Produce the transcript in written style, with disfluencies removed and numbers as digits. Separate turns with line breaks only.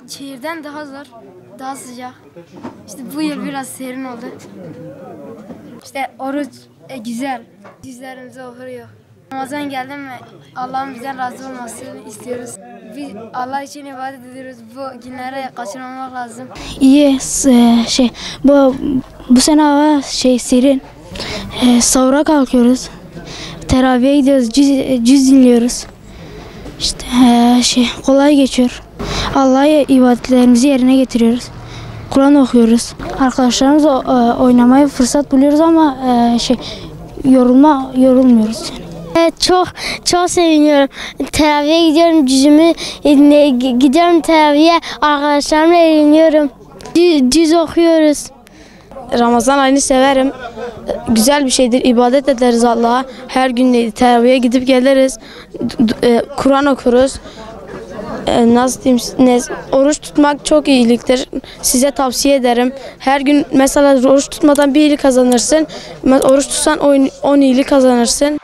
Şehirden daha zor, daha sıcak. İşte bu yıl biraz serin oldu. İşte oruç güzel, yüzlerimize okuyor. Ramazan geldi mi Allah'ın bizden razı olmasını istiyoruz. Biz Allah için ibadet ediyoruz. Bu günleri kaçırmamak lazım.
İyi, bu sene hava serin. Sahura kalkıyoruz. Teraviye gidiyoruz, cüz dinliyoruz. İşte kolay geçiyor. Allah'a ibadetlerimizi yerine getiriyoruz. Kur'an okuyoruz. Arkadaşlarımızla oynamaya fırsat buluyoruz ama yorulmuyoruz.
Evet, çok seviniyorum. Teraviye gidiyorum, cüzümü gidiyorum teraviye, arkadaşlarımla eğleniyorum. Cüz okuyoruz.
Ramazan ayını severim. Güzel bir şeydir. İbadet ederiz Allah'a. Her gün teraviye gidip geliriz. Kur'an okuruz. Nasıl diyeyim, oruç tutmak çok iyiliktir. Size tavsiye ederim. Her gün mesela oruç tutmadan bir iyilik kazanırsın. Oruç tutsan 10 iyilik kazanırsın.